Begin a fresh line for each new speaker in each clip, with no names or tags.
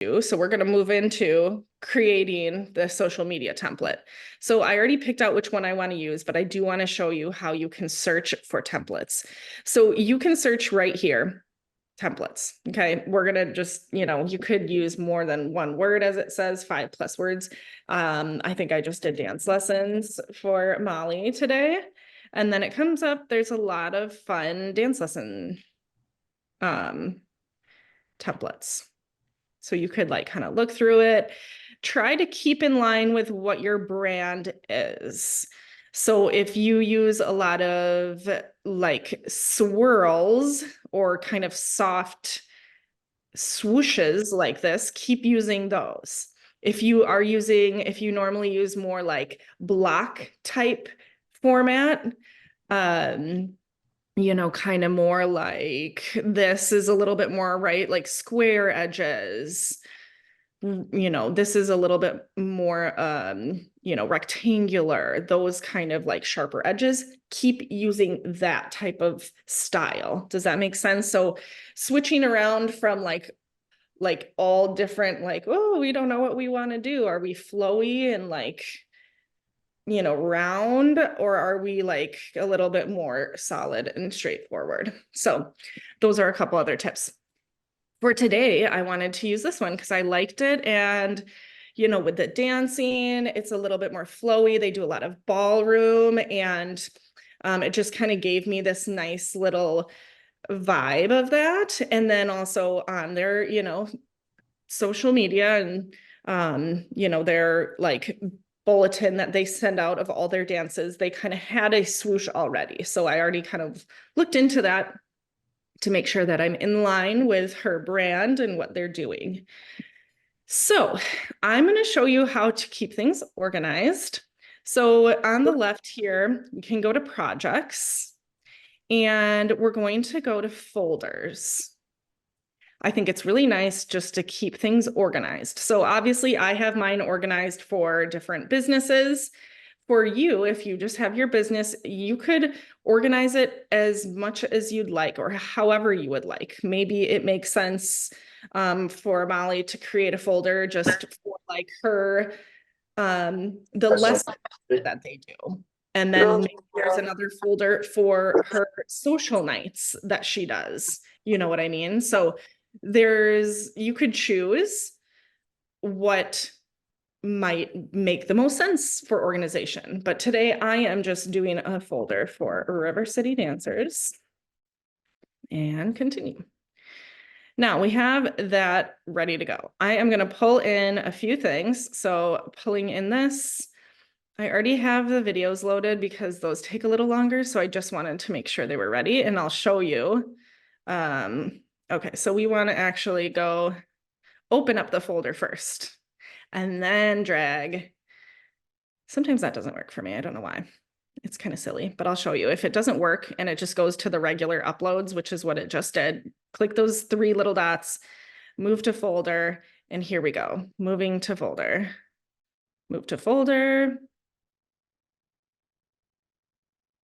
So we're going to move into creating the social media template. So I already picked out which one I want to use, but I do want to show you how you can search for templates. So you can search right here, templates. Okay. We're going to just, you could use more than one word as it says, 5+ words. I think I just did dance lessons for Molly today. And then it comes up, there's a lot of fun dance lesson templates. So you could like kind of look through it, try to keep in line with what your brand is. So if you use a lot of like swirls or kind of soft swooshes like this, keep using those. If you normally use more like block type format, kind of more like this is a little bit more, right? Like square edges. This is a little bit more, rectangular, those kind of like sharper edges. Keep using that type of style. Does that make sense? So switching around from like all different, like, oh, we don't know what we want to do. Are we flowy and like, round, or are we like a little bit more solid and straightforward? So those are a couple other tips. For today, I wanted to use this one because I liked it. And, with the dancing, it's a little bit more flowy. They do a lot of ballroom, and it just kind of gave me this nice little vibe of that. And then also on their, social media and, their like bulletin that they send out of all their dances, they kind of had a swoosh already. So I already kind of looked into that to make sure that I'm in line with her brand and what they're doing. So I'm going to show you how to keep things organized. So on the left here, you can go to projects, and we're going to go to folders. I think it's really nice just to keep things organized. So obviously I have mine organized for different businesses. For you, if you just have your business, you could organize it as much as you'd like or however you would like. Maybe it makes sense for Molly to create a folder just for like her, the lesson that they do. And then maybe there's another folder for her social nights that she does. You know what I mean? So you could choose what might make the most sense for organization. But today I am just doing a folder for River City Dancers. And continue. Now we have that ready to go. I am going to pull in a few things. So pulling in this, I already have the videos loaded because those take a little longer. So I just wanted to make sure they were ready, and I'll show you. Okay, so we want to actually go open up the folder first and then drag. Sometimes that doesn't work for me. I don't know why. It's kind of silly, but I'll show you. If it doesn't work and it just goes to the regular uploads, which is what it just did, click those 3 little dots, move to folder, and here we go. Moving to folder. Move to folder.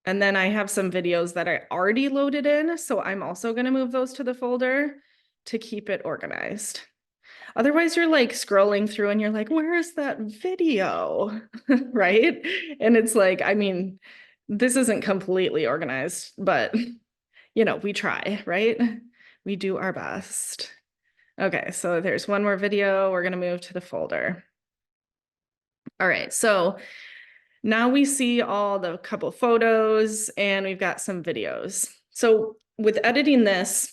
And then I have some videos that I already loaded in, so I'm also going to move those to the folder to keep it organized. Otherwise, you're like scrolling through and you're like, where is that video? Right? And it's like, I mean, this isn't completely organized, but we try, right? We do our best. Okay, so there's one more video. We're going to move to the folder. All right, so now we see all the couple photos and we've got some videos. So with editing this,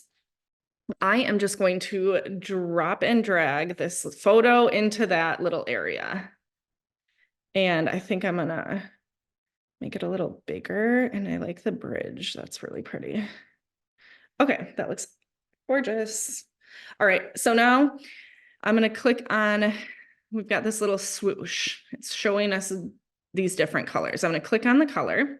I am just going to drop and drag this photo into that little area. And I think I'm gonna make it a little bigger, and I like the bridge. That's really pretty. Okay, that looks gorgeous. All right, so now I'm gonna click on, we've got this little swoosh. It's showing us these different colors. I'm gonna click on the color.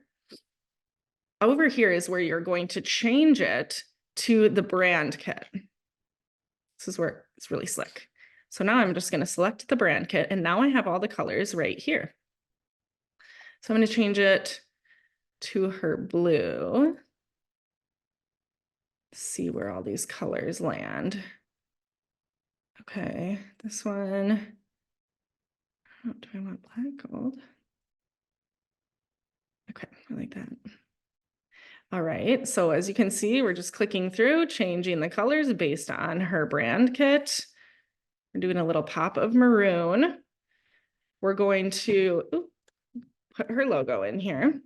Over here is where you're going to change it to the brand kit. This is where it's really slick. So now I'm just going to select the brand kit, and now I have all the colors right here. So I'm going to change it to her blue. See where all these colors land. Okay, this one. Oh, do I want black, gold? Okay, I like that. All right, so as you can see, we're just clicking through, changing the colors based on her brand kit. We're doing a little pop of maroon. We're going to put her logo in here.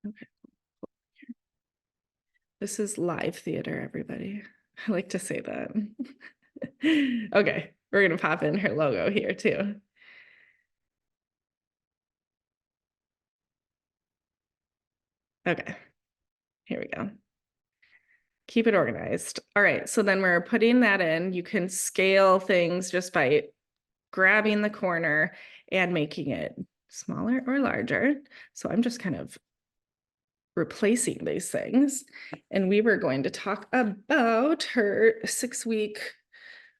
Okay. This is live theater, everybody. I like to say that. Okay, we're gonna pop in her logo here too. Okay, here we go. Keep it organized. All right, so then we're putting that in. You can scale things just by grabbing the corner and making it smaller or larger. So I'm just kind of replacing these things. And we were going to talk about her 6-week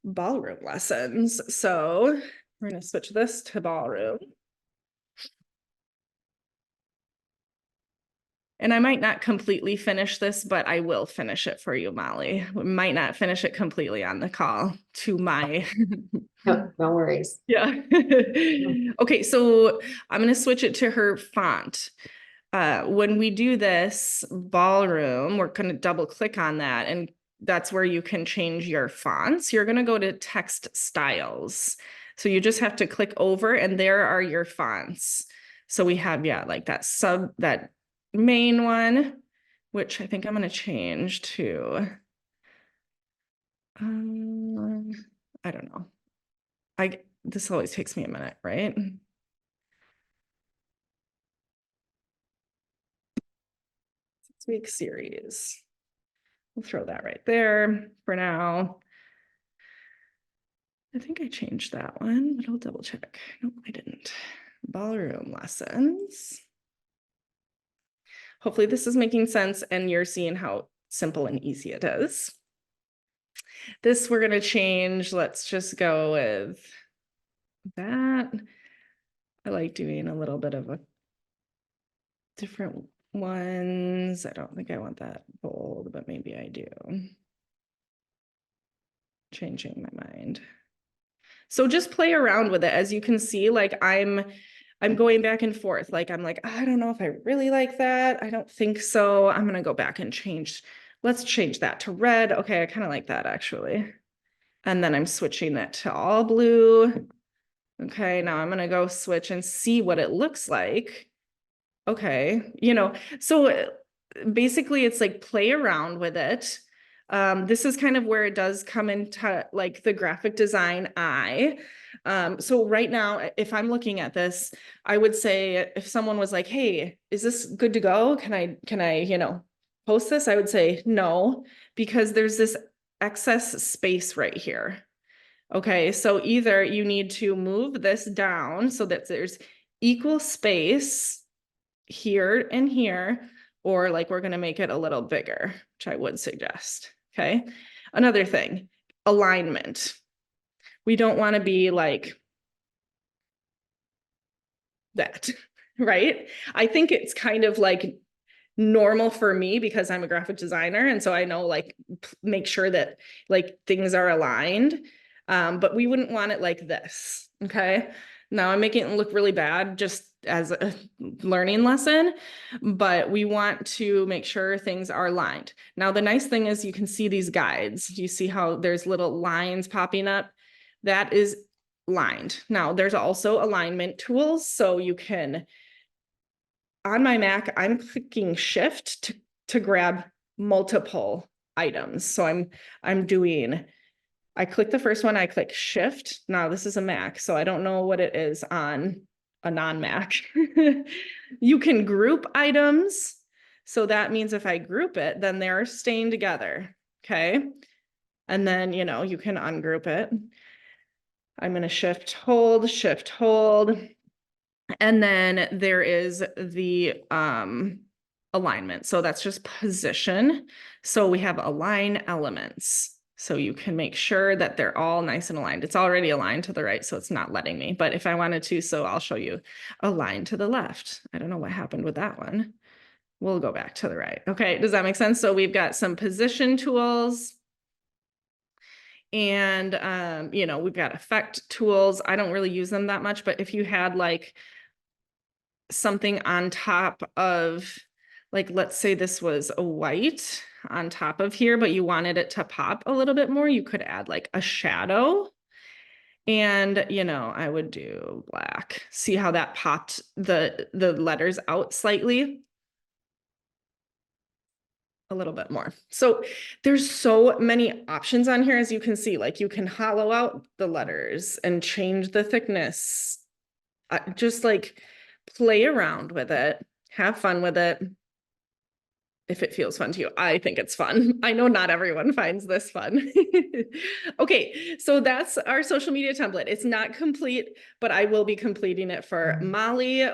ballroom lessons. So we're going to switch this to ballroom. And I might not completely finish this, but I will finish it for you, Molly. We might not finish it completely on the call to my
No, no worries.
yeah. Okay, so I'm going to switch it to her font. When we do this ballroom, we're going to double click on that, and that's where you can change your fonts. You're going to go to text styles. So you just have to click over, and there are your fonts. So we have, yeah, like that main one, which I think I'm going to change to, I don't know. This always takes me a minute, right? 6-week series. We'll throw that right there for now. I think I changed that one, but I'll double check. Nope, I didn't. Ballroom lessons. Hopefully this is making sense and you're seeing how simple and easy it is. This we're gonna change. Let's just go with that. I like doing a little bit of a different ones. I don't think I want that bold, but maybe I do. Changing my mind. So just play around with it. As you can see, like I'm going back and forth. Like I'm like, I don't know if I really like that. I don't think so. I'm gonna go back and change. Let's change that to red. Okay, I kind of like that actually. And then I'm switching that to all blue. Okay, now I'm gonna go switch and see what it looks like. Okay, so basically it's like play around with it. This is kind of where it does come into like the graphic design eye. So right now, if I'm looking at this, I would say if someone was like, hey, is this good to go? Can I, post this? I would say no, because there's this excess space right here. Okay, so either you need to move this down so that there's equal space here and here, or like we're going to make it a little bigger, which I would suggest. Okay. Another thing, alignment. We don't want to be like that, right? I think it's kind of like normal for me because I'm a graphic designer. And so I know like make sure that like things are aligned. But we wouldn't want it like this. Okay. Now I'm making it look really bad just as a learning lesson, but we want to make sure things are lined. Now, the nice thing is you can see these guides. You see how there's little lines popping up? That is lined. Now, there's also alignment tools. So you can, on my Mac, I'm clicking shift to grab multiple items. So I click the first one, I click shift. Now this is a Mac, so I don't know what it is on a non-Mac. You can group items. So that means if I group it, then they're staying together. Okay. And then, you can ungroup it. I'm going to shift, hold. And then there is the alignment. So that's just position. So we have align elements. So you can make sure that they're all nice and aligned. It's already aligned to the right, so it's not letting me. But if I wanted to, so I'll show you align to the left. I don't know what happened with that one. We'll go back to the right. Okay, does that make sense? So we've got some position tools. And, we've got effect tools. I don't really use them that much, but if you had like something on top of, like, let's say this was a white on top of here, but you wanted it to pop a little bit more, you could add like a shadow. And, I would do black. See how that popped the letters out slightly? A little bit more. So there's so many options on here, as you can see, like you can hollow out the letters and change the thickness. Just like play around with it, have fun with it. If it feels fun to you, I think it's fun. I know not everyone finds this fun. Okay, so that's our social media template. It's not complete, but I will be completing it for Molly.